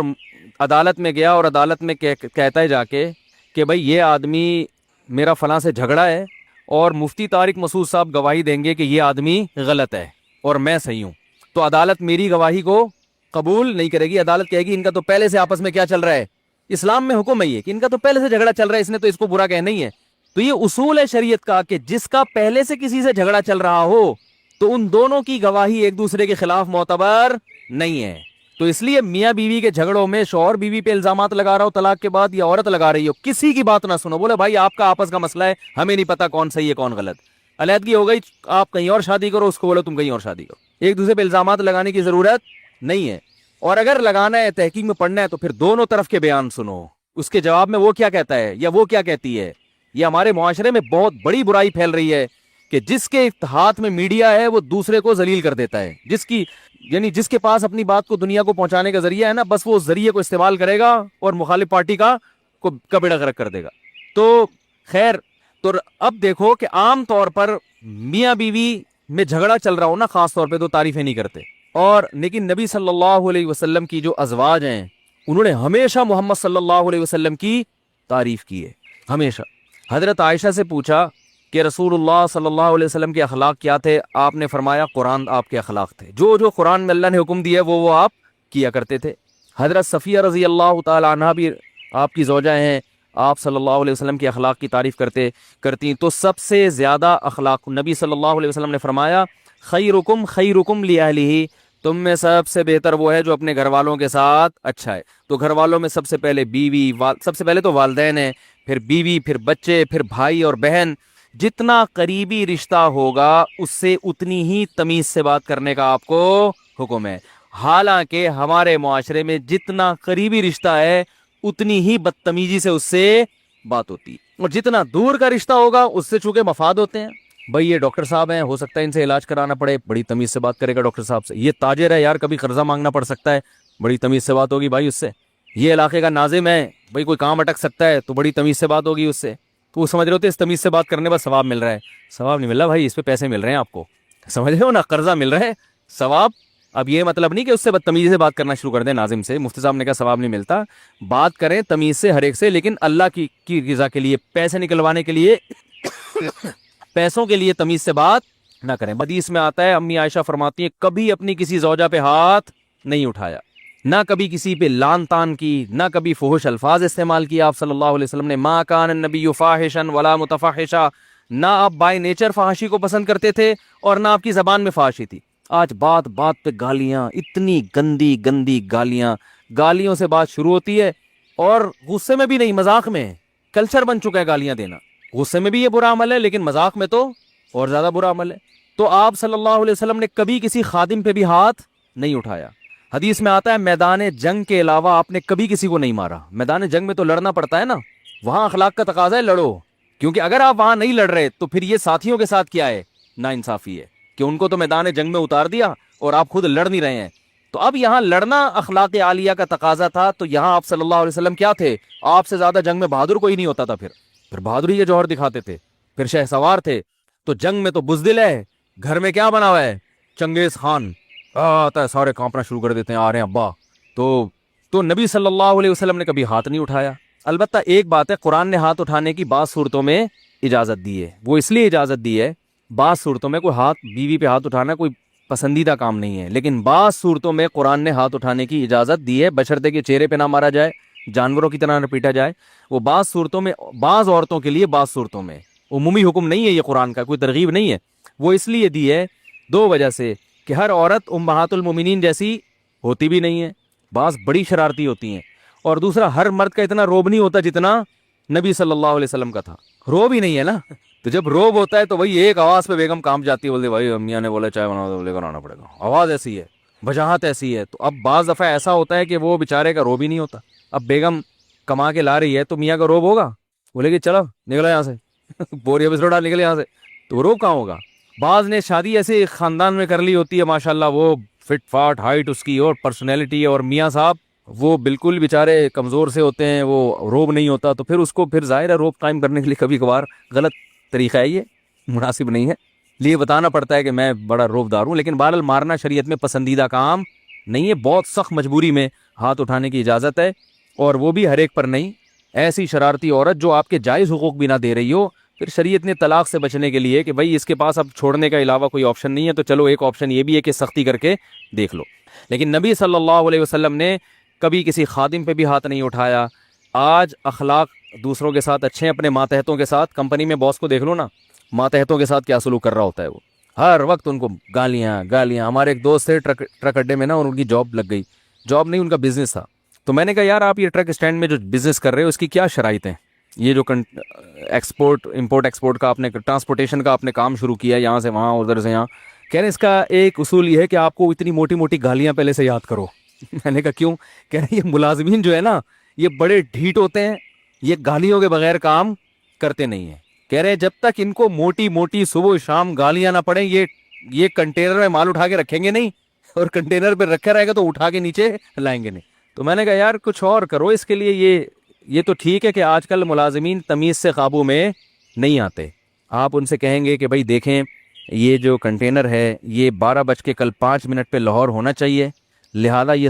عدالت میں گیا, اور عدالت میں کہتا ہے جا کے کہ بھائی یہ آدمی میرا فلاں سے جھگڑا ہے, اور مفتی طارق مسعود صاحب گواہی دیں گے کہ یہ آدمی غلط ہے اور میں صحیح ہوں. تو عدالت میری گواہی کو قبول نہیں کرے گی. عدالت کہے گی ان کا تو پہلے سے آپس میں کیا چل رہا ہے, اسلام میں حکم ہے یہ کہ ان کا تو پہلے سے جھگڑا چل رہا ہے, اس نے تو اس کو برا کہنا ہی ہے. تو یہ اصول ہے شریعت کا کہ جس کا پہلے سے کسی سے جھگڑا چل رہا ہو تو ان دونوں کی گواہی ایک دوسرے کے خلاف معتبر نہیں ہے. تو اس لیے میاں بیوی کے جھگڑوں میں شوہر بیوی پہ الزامات لگا رہا ہو طلاق کے بعد, یا عورت لگا رہی ہو, کسی کی بات نہ سنو. بولے بھائی آپ کا آپس کا مسئلہ ہے, ہمیں نہیں پتا کون صحیح ہے کون غلط. علیحدگی ہو گئی, آپ کہیں اور شادی کرو, اس کو بولو تم کہیں اور شادی کرو. ایک دوسرے پہ الزامات لگانے کی ضرورت نہیں ہے. اور اگر لگانا ہے, تحقیق میں پڑھنا ہے, تو پھر دونوں طرف کے بیان سنو, اس کے جواب میں وہ کیا کہتا ہے یا وہ کیا کہتی ہے. یہ ہمارے معاشرے میں بہت بڑی برائی پھیل رہی ہے کہ جس کے ہاتھ میں میڈیا ہے وہ دوسرے کو ذلیل کر دیتا ہے. جس کے پاس اپنی بات کو دنیا کو پہنچانے کا ذریعہ ہے نا, بس وہ اس ذریعے کو استعمال کرے گا اور مخالف پارٹی کا بیڑا غرق کر دے گا. تو خیر, تو اب دیکھو کہ عام طور پر میاں بیوی میں جھگڑا چل رہا ہو نا, خاص طور پہ تو تعریفیں نہیں کرتے. اور لیکن نبی صلی اللہ علیہ وسلم کی جو ازواج ہیں, انہوں نے ہمیشہ محمد صلی اللہ علیہ وسلم کی تعریف کی ہے, ہمیشہ. حضرت عائشہ سے پوچھا کہ رسول اللہ صلی اللہ علیہ وسلم کے اخلاق کیا تھے؟ آپ نے فرمایا قرآن آپ کے اخلاق تھے, جو قرآن میں اللہ نے حکم دیا وہ آپ کیا کرتے تھے. حضرت صفیہ رضی اللہ تعالی عنہ بھی آپ کی زوجہ ہیں, آپ صلی اللہ علیہ وسلم کے اخلاق کی تعریف کرتی. تو سب سے زیادہ اخلاق نبی صلی اللہ علیہ وسلم نے فرمایا خیرکم خیرکم لأہلہ, تم میں سب سے بہتر وہ ہے جو اپنے گھر والوں کے ساتھ اچھا ہے. تو گھر والوں میں سب سے پہلے بیوی, سب سے پہلے تو والدین ہیں, پھر بیوی, پھر بچے, پھر بھائی اور بہن. جتنا قریبی رشتہ ہوگا اس سے اتنی ہی تمیز سے بات کرنے کا آپ کو حکم ہے. حالانکہ ہمارے معاشرے میں جتنا قریبی رشتہ ہے اتنی ہی بدتمیزی سے اس سے بات ہوتی ہے, اور جتنا دور کا رشتہ ہوگا اس سے چونکہ مفاد ہوتے ہیں. بھائی یہ ڈاکٹر صاحب ہیں, ہو سکتا ہے ان سے علاج کرانا پڑے, بڑی تمیز سے بات کرے گا ڈاکٹر صاحب سے. یہ تاجر ہے یار, کبھی قرضہ مانگنا پڑ سکتا ہے, بڑی تمیز سے بات ہوگی بھائی اس سے. یہ علاقے کا ناظم ہے, بھائی کوئی کام اٹک سکتا ہے تو بڑی تمیز سے بات ہوگی اس سے. تو وہ سمجھ رہے ہوتے اس تمیز سے بات کرنے پر ثواب مل رہا ہے. ثواب نہیں مل رہا بھائی, اس پہ پیسے مل رہے ہیں آپ کو, سمجھ رہے ہو نا, قرضہ مل رہا ہے, ثواب. اب یہ مطلب نہیں کہ اس سے بدتمیزی سے بات کرنا شروع کر دیں ناظم سے. مفتی صاحب نے کہا ثواب نہیں ملتا, بات کریں تمیز سے ہر ایک سے, لیکن اللہ کی رضا کے لیے, پیسے نکلوانے کے لیے, پیسوں کے لیے تمیز سے بات نہ کریں. حدیث میں آتا ہے, امی عائشہ فرماتی ہیں کبھی اپنی کسی زوجہ پہ ہاتھ نہیں اٹھایا, نہ کبھی کسی پہ لان تان کی، نہ کبھی فحش الفاظ استعمال کیا آپ صلی اللہ علیہ وسلم نے. ما کان النبی فاحشا ولا متفحشا، نہ آپ بائی نیچر فحاشی کو پسند کرتے تھے اور نہ آپ کی زبان میں فحاشی تھی. آج بات بات پہ گالیاں، اتنی گندی گندی گالیاں، گالیوں سے بات شروع ہوتی ہے اور غصے میں بھی نہیں، مذاق میں. کلچر بن چکا ہے گالیاں دینا. غصے میں بھی یہ برا عمل ہے لیکن مذاق میں تو اور زیادہ برا عمل ہے. تو آپ صلی اللہ علیہ وسلم نے کبھی کسی خادم پہ بھی ہاتھ نہیں اٹھایا. حدیث میں آتا ہے میدان جنگ کے علاوہ آپ نے کبھی کسی کو نہیں مارا. میدان جنگ میں تو لڑنا پڑتا ہے نا، وہاں اخلاق کا تقاضا ہے لڑو، کیونکہ اگر آپ وہاں نہیں لڑ رہے تو پھر یہ ساتھیوں کے ساتھ کیا ہے، ناانصافی ہے کہ ان کو تو میدان جنگ میں اتار دیا اور آپ خود لڑ نہیں رہے ہیں. تو اب یہاں لڑنا اخلاق عالیہ کا تقاضا تھا، تو یہاں آپ صلی اللہ علیہ وسلم کیا تھے؟ آپ سے زیادہ جنگ میں بہادر کوئی نہیں ہوتا تھا. پھر بہادری کے جوہر دکھاتے تھے، پھر شہ سوار تھے. تو جنگ میں تو بزدل ہے، گھر میں کیا بنا ہوا ہے؟ چنگیز خان آتا ہے، سارے کانپنا شروع کر دیتے ہیں، آ رہے ہیں ابا. تو نبی صلی اللہ علیہ وسلم نے کبھی ہاتھ نہیں اٹھایا. البتہ ایک بات ہے، قرآن نے ہاتھ اٹھانے کی بعض صورتوں میں اجازت دی ہے. وہ اس لیے اجازت دی ہے، بعض صورتوں میں کوئی ہاتھ، بیوی پہ ہاتھ اٹھانا کوئی پسندیدہ کام نہیں ہے، لیکن بعض صورتوں میں قرآن نے ہاتھ اٹھانے کی اجازت دی ہے، بشرطے کہ چہرے پہ نہ مارا جائے، جانوروں کی طرح نہ پیٹا جائے. وہ بعض صورتوں میں، بعض عورتوں کے لیے، بعض صورتوں میں، عمومی حکم نہیں ہے یہ، قرآن کا کوئی ترغیب نہیں ہے. وہ اس لیے دی ہے دو وجہ سے، کہ ہر عورت امہات المومنین جیسی ہوتی بھی نہیں ہے، بعض بڑی شرارتی ہوتی ہیں، اور دوسرا ہر مرد کا اتنا روب نہیں ہوتا جتنا نبی صلی اللہ علیہ وسلم کا تھا. روب ہی نہیں ہے نا. تو جب روب ہوتا ہے تو وہی ایک آواز پہ بیگم کام جاتی ہے، بولتے بھائی امیاں نے بولا چائے بنا دو، لے کر آنا پڑے گا، آواز ایسی ہے، وجاہت ایسی ہے. تو اب بعض دفعہ ایسا ہوتا ہے کہ وہ بیچارے کا روب ہی نہیں ہوتا. اب بیگم کما کے لا رہی ہے تو میاں کا روب ہوگا؟ بولے کہ چلو نکلا یہاں سے، بوریا بسرو ڈال نکلے یہاں سے، تو روب کہاں ہوگا؟ بعض نے شادی ایسے خاندان میں کر لی ہوتی ہے، ماشاءاللہ وہ فٹ فاٹ ہائٹ اس کی اور پرسنالٹی ہے، اور میاں صاحب وہ بالکل بیچارے کمزور سے ہوتے ہیں، وہ روب نہیں ہوتا. تو پھر اس کو پھر ظاہر ہے روب قائم کرنے کے لیے کبھی کبھار غلط طریقہ ہے، یہ مناسب نہیں ہے، لیے بتانا پڑتا ہے کہ میں بڑا روب دار ہوں. لیکن بہرحال مارنا شریعت میں پسندیدہ کام نہیں ہے، بہت سخت مجبوری میں ہاتھ اٹھانے کی اجازت ہے، اور وہ بھی ہر ایک پر نہیں. ایسی شرارتی عورت جو آپ کے جائز حقوق بھی نہ دے رہی ہو، پھر شریعت نے طلاق سے بچنے کے لیے کہ بھائی اس کے پاس اب چھوڑنے کا علاوہ کوئی آپشن نہیں ہے، تو چلو ایک آپشن یہ بھی ہے کہ سختی کر کے دیکھ لو. لیکن نبی صلی اللہ علیہ وسلم نے کبھی کسی خادم پہ بھی ہاتھ نہیں اٹھایا. آج اخلاق دوسروں کے ساتھ اچھے ہیں، اپنے ماتحتوں کے ساتھ، کمپنی میں باس کو دیکھ لو نا، ماتحتوں کے ساتھ کیا سلوک کر رہا ہوتا ہے. وہ ہر وقت ان کو گالیاں گالیاں. ہمارے ایک دوست تھے ٹرک اڈے میں نا، اور ان کی جاب لگ گئی، جاب نہیں ان کا بزنس تھا. تو میں نے کہا یار آپ یہ ٹرک اسٹینڈ میں جو بزنس کر رہے ہو اس کی کیا شرائط ہیں؟ یہ جو ایکسپورٹ امپورٹ ایکسپورٹ کا آپ نے، ٹرانسپورٹیشن کا آپ نے کام شروع کیا یہاں سے وہاں ادھر سے یہاں، کہہ رہے اس کا ایک اصول یہ ہے کہ آپ کو اتنی موٹی موٹی گالیاں پہلے سے یاد کرو. میں نے کہا کیوں؟ کہہ رہے یہ ملازمین جو ہے نا یہ بڑے ڈھیٹ ہوتے ہیں، یہ گالیوں کے بغیر کام کرتے نہیں ہیں. کہہ رہے ہیں جب تک ان کو موٹی موٹی صبح شام گالیاں نہ پڑیں، یہ کنٹینر میں مال اٹھا کے رکھیں گے نہیں، اور کنٹینر پہ رکھا رہے گا تو اٹھا کے نیچے لائیں گے نہیں. تو میں نے کہا یار کچھ اور کرو اس کے لیے. یہ تو ٹھیک ہے کہ آج کل ملازمین تمیز سے قابو میں نہیں آتے. آپ ان سے کہیں گے کہ بھائی دیکھیں یہ جو کنٹینر ہے یہ 12:05 پہ لاہور ہونا چاہیے، لہذا یہ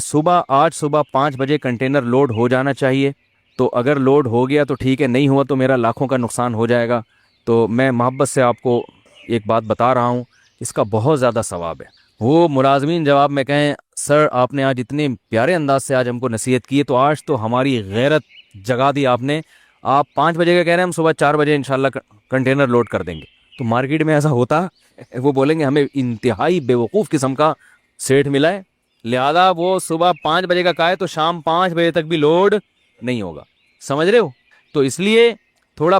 آج صبح 5 بجے کنٹینر لوڈ ہو جانا چاہیے. تو اگر لوڈ ہو گیا تو ٹھیک ہے، نہیں ہوا تو میرا لاکھوں کا نقصان ہو جائے گا. تو میں محبت سے آپ کو ایک بات بتا رہا ہوں، اس کا بہت زیادہ ثواب ہے. وہ ملازمین جواب میں کہیں سر آپ نے آج اتنے پیارے انداز سے آج ہم کو نصیحت کی ہے، تو آج تو ہماری غیرت جگا دی آپ نے. آپ 5 بجے کا کہہ رہے ہیں، ہم صبح 4 بجے انشاءاللہ کنٹینر لوڈ کر دیں گے. تو مارکیٹ میں ایسا ہوتا، وہ بولیں گے ہمیں انتہائی بیوقوف قسم کا سیٹ ملا ہے، لہذا وہ صبح 5 بجے کا کہا ہے تو شام 5 بجے تک بھی لوڈ نہیں ہوگا. سمجھ رہے ہو؟ تو اس لیے تھوڑا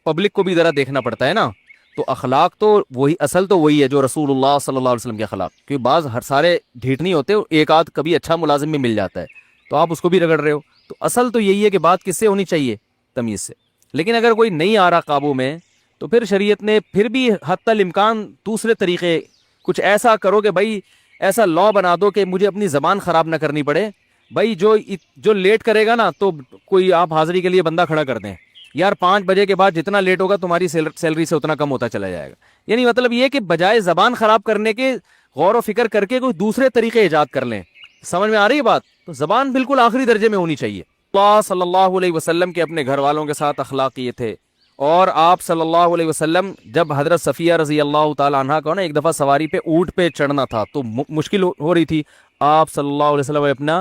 پبلک کو بھی ذرا دیکھنا پڑتا ہے نا. تو اخلاق تو وہی، اصل تو وہی ہے جو رسول اللہ صلی اللہ علیہ وسلم کے اخلاق، کیونکہ بعض ہر سارے ڈھیٹ نہیں ہوتے، ایک آدھ کبھی اچھا ملازم بھی مل جاتا ہے تو آپ اس کو بھی رگڑ رہے ہو. تو اصل تو یہی ہے کہ بات کس سے ہونی چاہیے؟ تمیز سے. لیکن اگر کوئی نہیں آ رہا قابو میں تو پھر شریعت نے پھر بھی حتی الامکان دوسرے طریقے کچھ ایسا کرو کہ بھائی ایسا لا بنا دو کہ مجھے اپنی زبان خراب نہ کرنی پڑے. بھائی جو لیٹ کرے گا نا تو کوئی آپ حاضری کے لیے بندہ کھڑا کر دیں، یار 5 بجے کے بعد جتنا لیٹ ہوگا تمہاری سیلری سے اتنا کم ہوتا چلا جائے گا. یعنی مطلب یہ کہ بجائے زبان خراب کرنے کے غور و فکر کر کے کوئی دوسرے طریقے ایجاد کر لیں. سمجھ میں آ رہی ہے بات؟ تو زبان بالکل آخری درجے میں ہونی چاہیے. اللہ صلی اللہ علیہ وسلم کے اپنے گھر والوں کے ساتھ اخلاق یہ تھے، اور آپ صلی اللہ علیہ وسلم جب حضرت صفیہ رضی اللہ تعالی عنہ کو نا ایک دفعہ سواری پہ اونٹ پہ چڑھنا تھا تو مشکل ہو رہی تھی، آپ صلی اللہ علیہ وسلم نے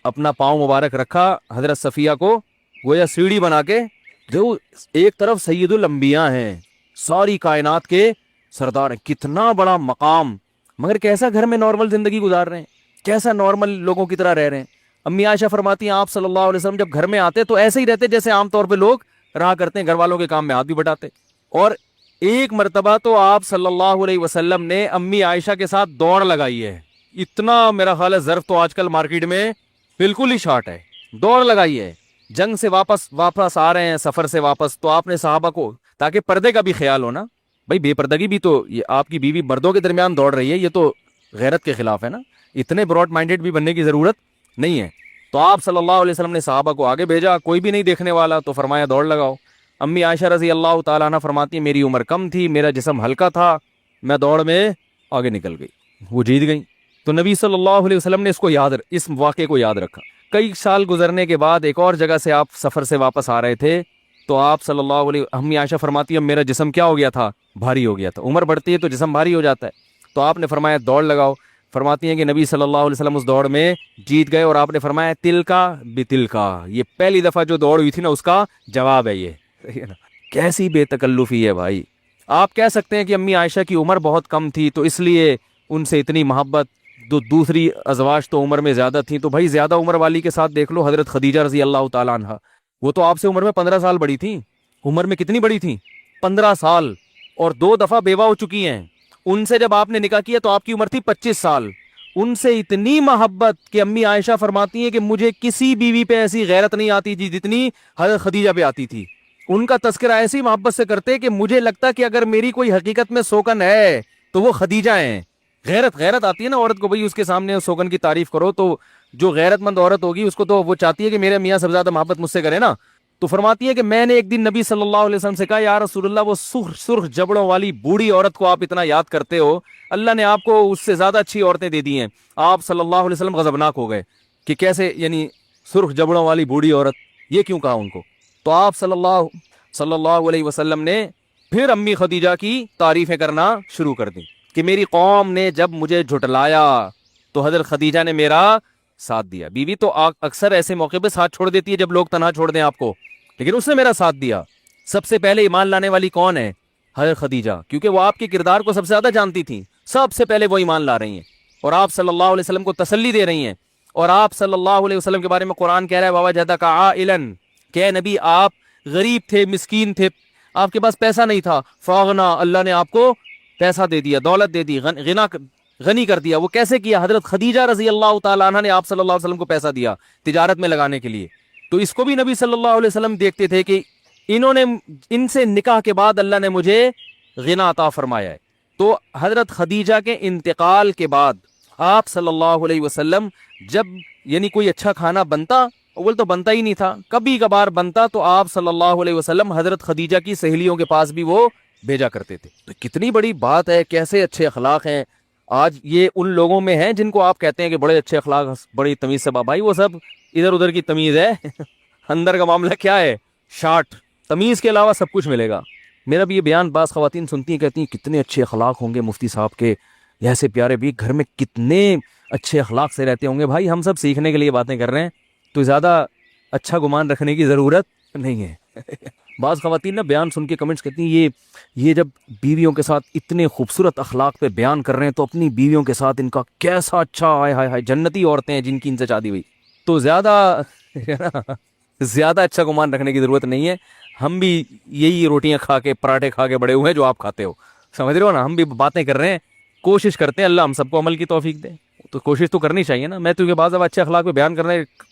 اپنا پاؤں مبارک رکھا حضرت صفیہ کو گویا سیڑھی بنا کے، جو ایک طرف سید الانبیاء ہیں، ساری کائنات کے سردار ہیں، کتنا بڑا مقام، مگر کیسا گھر میں نارمل زندگی گزار رہے ہیں، کیسا نارمل لوگوں کی طرح رہ رہے ہیں۔ امی عائشہ فرماتی ہیں آپ صلی اللہ علیہ وسلم جب گھر میں آتے تو ایسے ہی رہتے جیسے عام طور پہ لوگ رہا کرتے ہیں، گھر والوں کے کام میں ہاتھ بھی بٹاتے۔ اور ایک مرتبہ تو آپ صلی اللہ علیہ وسلم نے امی عائشہ کے ساتھ دوڑ لگائی ہے، اتنا میرا خیال ہے ظرف تو آج کل مارکیٹ میں بالکل ہی شارٹ ہے، دوڑ لگائی ہے، جنگ سے واپس آ رہے ہیں سفر سے واپس، تو آپ نے صحابہ کو، تاکہ پردے کا بھی خیال ہو نا، بھائی بے پردگی بھی تو، یہ آپ کی بیوی مردوں کے درمیان دوڑ رہی ہے، یہ تو غیرت کے خلاف ہے نا، اتنے براڈ مائنڈیڈ بھی بننے کی ضرورت نہیں ہے۔ تو آپ صلی اللہ علیہ وسلم نے صحابہ کو آگے بھیجا، کوئی بھی نہیں دیکھنے والا، تو فرمایا دوڑ لگاؤ۔ امی عائشہ رضی اللہ تعالیٰ عنہ فرماتی ہیں میری عمر کم تھی، میرا جسم ہلکا تھا، میں دوڑ میں آگے نکل گئی، وہ جیت گئی۔ تو نبی صلی اللہ علیہ وسلم نے اس واقعے کو یاد رکھا۔ کئی سال گزرنے کے بعد ایک اور جگہ سے آپ سفر سے واپس آ رہے تھے، تو آپ صلی اللہ علیہ امی عائشہ فرماتی ہے میرا جسم کیا ہو گیا تھا، بھاری ہو گیا تھا، عمر بڑھتی ہے تو جسم بھاری ہو جاتا ہے، تو آپ نے فرمایا دوڑ لگاؤ۔ فرماتی ہیں کہ نبی صلی اللہ علیہ وسلم اس دوڑ میں جیت گئے، اور آپ نے فرمایا تل کا بتل کا، یہ پہلی دفعہ جو دوڑ ہوئی تھی نا اس کا جواب ہے یہ، صحیح ہے نا؟ کیسی بے تکلفی ہے بھائی۔ آپ کہہ سکتے ہیں کہ امی عائشہ کی عمر بہت کم تھی تو اس لیے ان سے اتنی محبت، دوسری ازواج تو عمر میں زیادہ تھیں، تو بھائی زیادہ عمر والی کے ساتھ دیکھ لو حضرت خدیجہ رضی اللہ تعالیٰ عنہ، وہ تو آپ سے عمر میں 15 سال بڑی تھیں، عمر میں کتنی بڑی تھیں، 15 سال، اور 2 دفعہ بیوہ ہو چکی ہیں۔ ان سے جب آپ نے نکاح کیا تو آپ کی عمر تھی 25 سال، ان سے اتنی محبت کہ امی عائشہ فرماتی ہیں کہ مجھے کسی بیوی پہ ایسی غیرت نہیں آتی تھی جتنی حضرت خدیجہ پہ آتی تھی۔ ان کا تذکرہ ایسی محبت سے کرتے کہ مجھے لگتا کہ اگر میری کوئی حقیقت میں سوکن ہے تو وہ خدیجہ ہیں۔ غیرت آتی ہے نا عورت کو، بھئی اس کے سامنے سوکن کی تعریف کرو، تو جو غیرت مند عورت ہوگی اس کو تو وہ چاہتی ہے کہ میرے میاں سب سے زیادہ محبت مجھ سے کرے نا۔ تو فرماتی ہے کہ میں نے ایک دن نبی صلی اللہ علیہ وسلم سے کہا یا رسول اللہ وہ سرخ جبڑوں والی بوڑھی عورت کو آپ اتنا یاد کرتے ہو، اللہ نے آپ کو اس سے زیادہ اچھی عورتیں دے دی ہیں۔ آپ صلی اللہ علیہ وسلم غضبناک ہو گئے کہ کیسے، یعنی سرخ جبڑوں والی بوڑھی عورت، یہ کیوں کہا ان کو؟ تو آپ صلی اللہ علیہ وسلم نے پھر امی خدیجہ کی تعریفیں کرنا شروع کر دی کہ میری قوم نے جب مجھے جھٹلایا تو حضرت خدیجہ نے میرا ساتھ دیا۔ بیوی تو اکثر ایسے موقع پہ ساتھ چھوڑ دیتی ہے جب لوگ تنہا چھوڑ دیں آپ کو، لیکن اس نے میرا ساتھ دیا۔ سب سے پہلے ایمان لانے والی کون ہے؟ حضرت خدیجہ، کیونکہ وہ آپ کے کردار کو سب سے زیادہ جانتی تھیں، سب سے پہلے وہ ایمان لا رہی ہیں اور آپ صلی اللہ علیہ وسلم کو تسلی دے رہی ہیں۔ اور آپ صلی اللہ علیہ وسلم کے بارے میں قرآن کہہ رہا ہے وَوَجَدَكَ عَائِلًا، کہ اے نبی آپ غریب تھے، مسکین تھے، آپ کے پاس پیسہ نہیں تھا، فَأَغْنَىٰ، اللہ نے آپ کو پیسہ دے دیا، دولت دے دی، غنی کر دیا۔ وہ کیسے کیا؟ حضرت خدیجہ رضی اللہ تعالیٰ عنہ نے آپ صلی اللہ علیہ وسلم کو پیسہ دیا تجارت میں لگانے کے لیے۔ تو اس کو بھی نبی صلی اللہ علیہ وسلم دیکھتے تھے کہ ان سے نکاح کے بعد اللہ نے مجھے غنا عطا فرمایا ہے۔ تو حضرت خدیجہ کے انتقال کے بعد آپ صلی اللہ علیہ وسلم جب یعنی کوئی اچھا کھانا بنتا، اول تو بنتا ہی نہیں تھا، کبھی کبھار بنتا تو آپ صلی اللہ علیہ وسلم حضرت خدیجہ کی سہیلیوں کے پاس بھی وہ بھیجا کرتے تھے۔ تو کتنی بڑی بات ہے، کیسے اچھے اخلاق ہیں۔ آج یہ ان لوگوں میں ہیں جن کو آپ کہتے ہیں کہ بڑے اچھے اخلاق، بڑی تمیز سے، بھائی وہ سب ادھر ادھر کی تمیز ہے اندر کا معاملہ کیا ہے؟ شارٹ تمیز کے علاوہ سب کچھ ملے گا۔ میرا بھی یہ بیان بعض خواتین سنتی ہیں، کہتی ہیں کتنے اچھے اخلاق ہوں گے مفتی صاحب کے، ایسے پیارے بھی گھر میں کتنے اچھے اخلاق سے رہتے ہوں گے۔ بھائی ہم سب سیکھنے کے لیے باتیں کر رہے ہیں، تو زیادہ اچھا گمان رکھنے کی ضرورت نہیں ہے بعض خواتین نا بیان سن کے کمنٹس کرتی ہیں یہ جب بیویوں کے ساتھ اتنے خوبصورت اخلاق پہ بیان کر رہے ہیں تو اپنی بیویوں کے ساتھ ان کا کیسا اچھا، ہائے ہائے ہائے، جنتی عورتیں ہیں جن کی ان سے شادی ہوئی۔ تو زیادہ اچھا گمان رکھنے کی ضرورت نہیں ہے۔ ہم بھی یہی روٹیاں کھا کے، پراٹھے کھا کے بڑے ہوئے ہیں جو آپ کھاتے ہو، سمجھ رہے ہو نا؟ ہم بھی باتیں کر رہے ہیں، کوشش کرتے ہیں اللہ ہم سب کو عمل کی توفیق دے، تو کوشش تو کرنی چاہیے نا۔ میں تو یہ بعض اچھے اخلاق پہ بیان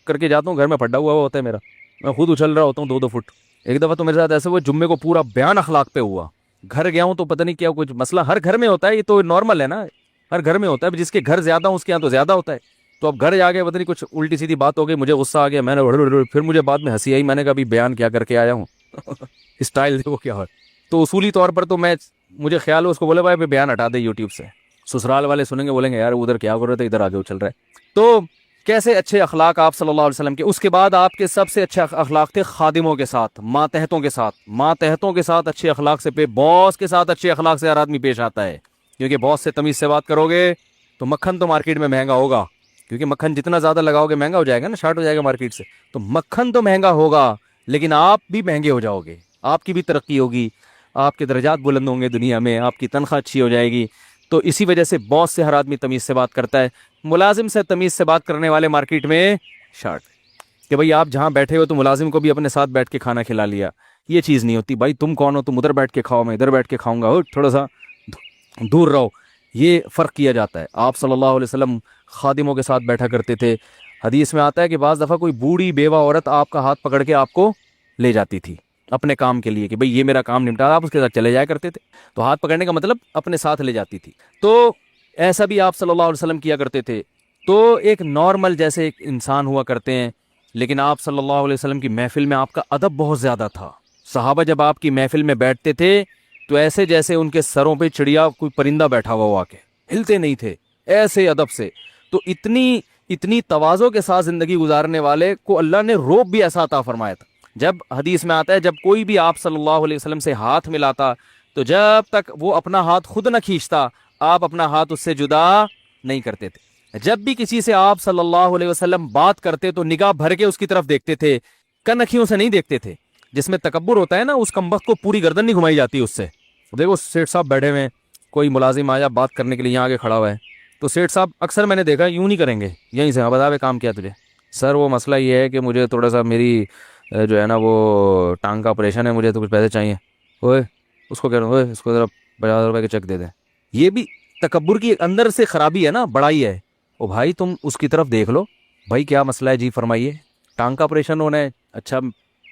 کر کے جاتا ہوں، گھر میں پھڈا ہوا ہوتا ہے میرا، میں خود اچھل رہا ہوتا ہوں 2-2 فٹ۔ ایک دفعہ تو میرے ساتھ ایسا ہوا، جمعے کو پورا بیان اخلاق پہ ہوا، گھر گیا ہوں تو پتہ نہیں کیا کچھ مسئلہ، ہر گھر میں ہوتا ہے، یہ تو نارمل ہے نا، ہر گھر میں ہوتا ہے، جس کے گھر زیادہ ہوں اس کے یہاں تو زیادہ ہوتا ہے۔ تو اب گھر جا کے پتہ نہیں کچھ الٹی سیدھی بات ہو گئی، مجھے غصہ آ گیا، میں نے پھر مجھے بعد میں ہنسی آئی، میں نے کہا ابھی بیان کیا کر کے آیا ہوں اسٹائل دیکھو کیا ہے۔ تو اصولی طور پر تو مجھے خیال ہے اس کو بولے بھائی بیان ہٹا دے یوٹیوب سے، سسرال والے سنیں گے بولیں گے یار ادھر کیا کر رہے تھے، ادھر آگے چل رہا ہے۔ تو کیسے اچھے اخلاق آپ صلی اللہ علیہ وسلم کے. اس کے بعد آپ کے سب سے اچھے اخلاق تھے خادموں کے ساتھ, ماتحتوں کے ساتھ. ماتحتوں کے ساتھ اچھے اخلاق سے باس کے ساتھ اچھے اخلاق سے ہر آدمی پیش آتا ہے, کیونکہ باس سے تمیز سے بات کرو گے تو مکھن تو مارکیٹ میں مہنگا ہوگا, کیونکہ مکھن جتنا زیادہ لگاؤ گے مہنگا ہو جائے گا نا, شارٹ ہو جائے گا مارکیٹ سے. تو مکھن تو مہنگا ہوگا لیکن آپ بھی مہنگے ہو جاؤ گے, آپ کی بھی ترقی ہوگی, آپ کے درجات بلند ہوں گے دنیا میں, آپ کی تنخواہ اچھی ہو جائے گی. تو اسی وجہ سے باس سے ہر آدمی تمیز سے بات کرتا ہے, ملازم سے تمیز سے بات کرنے والے مارکیٹ میں شارٹ, کہ بھائی آپ جہاں بیٹھے ہو تو ملازم کو بھی اپنے ساتھ بیٹھ کے کھانا کھلا لیا. یہ چیز نہیں ہوتی, بھائی تم کون ہو, تم ادھر بیٹھ کے کھاؤ, میں ادھر بیٹھ کے کھاؤں گا, تھوڑا سا دور رہو. یہ فرق کیا جاتا ہے. آپ صلی اللہ علیہ وسلم خادموں کے ساتھ بیٹھا کرتے تھے. حدیث میں آتا ہے کہ بعض دفعہ کوئی بوڑھی بیوہ عورت آپ کا ہاتھ پکڑ کے آپ کو لے جاتی تھی اپنے کام کے لیے, کہ بھئی یہ میرا کام نمٹا, آپ اس کے ساتھ چلے جایا کرتے تھے. تو ہاتھ پکڑنے کا مطلب اپنے ساتھ لے جاتی تھی. تو ایسا بھی آپ صلی اللہ علیہ وسلم کیا کرتے تھے. تو ایک نارمل جیسے ایک انسان ہوا کرتے ہیں, لیکن آپ صلی اللہ علیہ وسلم کی محفل میں آپ کا ادب بہت زیادہ تھا. صحابہ جب آپ کی محفل میں بیٹھتے تھے تو ایسے جیسے ان کے سروں پہ چڑیا کوئی پرندہ بیٹھا ہوا کے, ہلتے نہیں تھے, ایسے ادب سے. تو اتنی تواضع کے ساتھ زندگی گزارنے والے کو اللہ نے روب بھی ایسا عطا فرمایا تھا. جب حدیث میں آتا ہے جب کوئی بھی آپ صلی اللہ علیہ وسلم سے ہاتھ ملاتا تو جب تک وہ اپنا ہاتھ خود نہ کھینچتا آپ اپنا ہاتھ اس سے جدا نہیں کرتے تھے. جب بھی کسی سے آپ صلی اللہ علیہ وسلم بات کرتے تو نگاہ بھر کے اس کی طرف دیکھتے تھے, کنکھیوں سے نہیں دیکھتے تھے. جس میں تکبر ہوتا ہے نا, اس کمبخت کو پوری گردن نہیں گھمائی جاتی اس سے. دیکھو سیٹھ صاحب بیٹھے ہوئے ہیں, کوئی ملازم آیا بات کرنے کے لیے یہاں آگے کھڑا ہوا ہے, تو سیٹھ صاحب اکثر میں نے دیکھا یوں نہیں کریں گے, یہیں سے بتا بھائی کام کیا تجھے, سر وہ مسئلہ یہ ہے کہ مجھے تھوڑا سا میری جو ہے نا وہ ٹانگ کا آپریشن ہے, مجھے تو کچھ پیسے چاہیے. اوئے اس کو کہہ رہا ہوں, اوئے اس کو ذرا 50,000 کے چیک دے دیں. یہ بھی تکبر کی اندر سے خرابی ہے نا, بڑائی ہے. او بھائی تم اس کی طرف دیکھ لو, بھائی کیا مسئلہ ہے, جی فرمائیے, ٹانگ کا آپریشن ہونا ہے, اچھا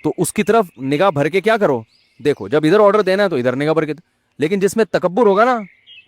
تو اس کی طرف نگاہ بھر کے کیا کرو, دیکھو. جب ادھر آرڈر دینا ہے تو ادھر نگاہ بھر کے. لیکن جس میں تکبر ہوگا نا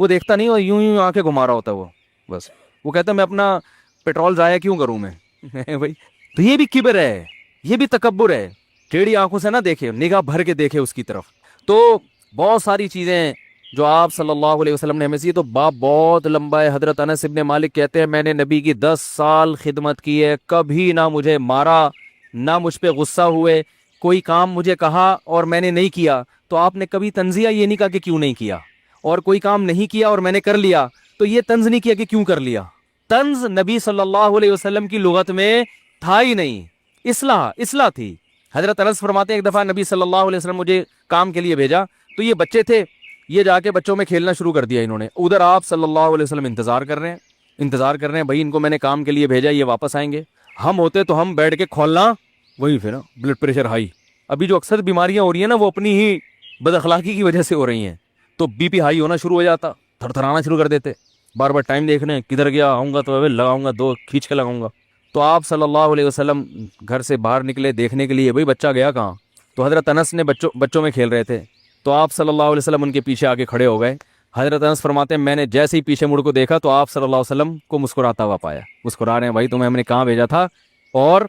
وہ دیکھتا نہیں, اور یوں یوں آنکھیں گھما رہا ہوتا ہے وہ, بس وہ کہتا ہے میں اپنا پیٹرول ضائع کیوں کروں میں بھائی. تو یہ بھی کبر ہے, یہ بھی تکبر ہے. ٹیڑھی آنکھوں سے نہ دیکھے, نگاہ بھر کے دیکھے اس کی طرف. تو بہت ساری چیزیں جو آپ صلی اللہ علیہ وسلم نے ہمیں سی. تو باپ بہت لمبا ہے. حضرت انس ابن مالک کہتے ہیں میں نے نبی کی 10 سال خدمت کی ہے, کبھی نہ مجھے مارا, نہ مجھ پہ غصہ ہوئے. کوئی کام مجھے کہا اور میں نے نہیں کیا تو آپ نے کبھی تنزیہ یہ نہیں کہا کہ کیوں نہیں کیا, اور کوئی کام نہیں کیا اور میں نے کر لیا تو یہ طنز نہیں کیا کہ کیوں کر لیا. طنز نبی صلی اللہ علیہ وسلم کی لغت میں تھا ہی نہیں, اصلاح تھی. حضرت انس فرماتے ہیں ایک دفعہ نبی صلی اللہ علیہ وسلم مجھے کام کے لیے بھیجا, تو یہ بچے تھے, یہ جا کے بچوں میں کھیلنا شروع کر دیا انہوں نے. ادھر آپ صلی اللہ علیہ وسلم انتظار کر رہے ہیں, بھائی ان کو میں نے کام کے لیے بھیجا, یہ واپس آئیں گے. ہم ہوتے تو ہم بیٹھ کے کھولنا وہی پھر بلڈ پریشر ہائی. ابھی جو اکثر بیماریاں ہو رہی ہیں نا وہ اپنی ہی بد اخلاقی کی وجہ سے ہو رہی ہیں. تو بی پی ہائی ہونا شروع ہو جاتا, تھر تھرانا شروع کر دیتے, بار بار ٹائم دیکھنے کدھر گیا, آؤں گا تو لگاؤں گا 2 کھینچ کے لگاؤں گا. تو آپ صلی اللہ علیہ وسلم گھر سے باہر نکلے دیکھنے کے لیے, بھئی بچہ گیا کہاں. تو حضرت انس نے بچوں میں کھیل رہے تھے, تو آپ صلی اللہ علیہ وسلم ان کے پیچھے آگے کھڑے ہو گئے. حضرت انس فرماتے ہیں میں نے جیسے ہی پیچھے مڑ کو دیکھا تو آپ صلی اللہ علیہ وسلم کو مسکراتا ہوا پایا. مسکرا رہے ہیں, بھائی تمہیں ہم نے کہاں بھیجا تھا, اور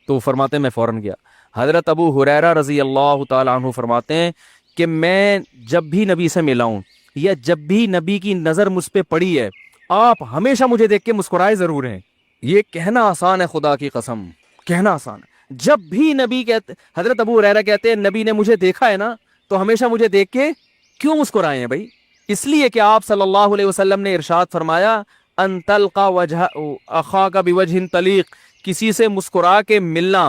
تو فرماتے ہیں میں فوراً گیا. حضرت ابو ہریرہ رضی اللہ تعالیٰ عنہ فرماتے ہیں کہ میں جب بھی نبی سے ملا ہوں یا جب بھی نبی کی نظر مجھ پہ پڑی ہے, آپ ہمیشہ مجھے دیکھ کے مسکرائے ضرور ہیں. یہ کہنا آسان ہے, خدا کی قسم کہنا آسان ہے. جب بھی نبی کہتے, حضرت ابو ہریرہ کہتے ہیں نبی نے مجھے دیکھا ہے نا تو ہمیشہ مجھے دیکھ کے کیوں مسکرائے ہیں بھائی, اس لیے کہ آپ صلی اللہ علیہ وسلم نے ارشاد فرمایا ان تلقى وجہ اخاک بوجہ طلیق, کسی سے مسکرا کے ملنا,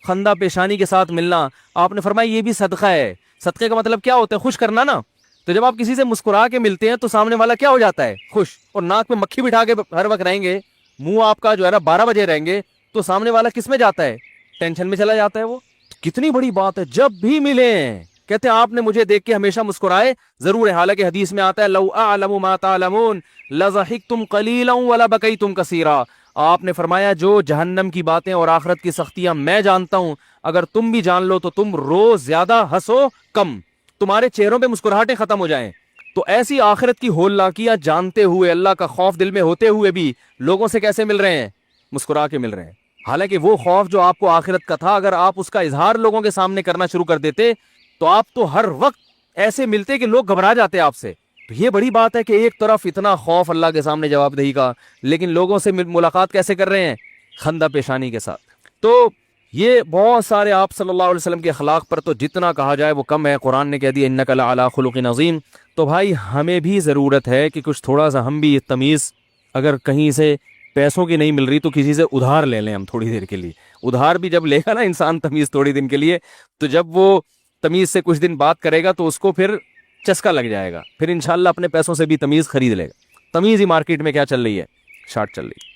خندہ پیشانی کے ساتھ ملنا. آپ نے فرمایا یہ بھی صدقہ ہے. صدقے کا مطلب کیا ہوتا ہے, خوش کرنا نا. تو جب آپ کسی سے مسکرا کے ملتے ہیں تو سامنے والا کیا ہو جاتا ہے, خوش. اور ناک میں مکھی بٹھا کے ہر وقت رہیں گے, منہ آپ کا جو ہے نا 12 بجے رہیں گے, تو سامنے والا کس میں جاتا ہے, ٹینشن میں چلا جاتا ہے. وہ کتنی بڑی بات ہے. جب بھی ملیں کہتے ہیں آپ نے مجھے دیکھ کے ہمیشہ مسکرائے ضرور ہے. حالانکہ حدیث میں آتا ہے لو اعلم ما تعلمون لضحکتم قلیلا ولبکیتم کثیرا. آپ نے فرمایا جو جہنم کی باتیں اور آخرت کی سختیاں میں جانتا ہوں, اگر تم بھی جان لو تو تم روز زیادہ ہنسو کم, تمہارے چہروں پہ مسکراہٹیں ختم ہو جائیں. تو ایسی آخرت کی ہولناکیاں جانتے ہوئے, اللہ کا خوف دل میں ہوتے ہوئے بھی لوگوں سے کیسے مل رہے ہیں, مسکرا کے مل رہے ہیں. حالانکہ وہ خوف جو آپ کو آخرت کا تھا, اگر آپ اس کا اظہار لوگوں کے سامنے کرنا شروع کر دیتے تو آپ تو ہر وقت ایسے ملتے کہ لوگ گھبرا جاتے آپ سے. تو یہ بڑی بات ہے کہ ایک طرف اتنا خوف اللہ کے سامنے جواب دہی کا, لیکن لوگوں سے ملاقات کیسے کر رہے ہیں, خندہ پیشانی کے ساتھ. تو یہ بہت سارے آپ صلی اللہ علیہ وسلم کے اخلاق پر تو جتنا کہا جائے وہ کم ہے. قرآن نے کہہ دیا انک لعلی خلق عظیم. تو بھائی ہمیں بھی ضرورت ہے کہ کچھ تھوڑا سا ہم بھی تمیز، اگر کہیں سے پیسوں کی نہیں مل رہی تو کسی سے ادھار لے لیں ہم تھوڑی دیر کے لیے. ادھار بھی جب لے گا نا انسان تمیز تھوڑی دن کے لیے، تو جب وہ تمیز سے کچھ دن بات کرے گا تو اس کو پھر چسکا لگ جائے گا، پھر انشاءاللہ اپنے پیسوں سے بھی تمیز خرید لے گا. تمیز ہی مارکیٹ میں کیا چل رہی ہے؟ شارٹ چل رہی ہے.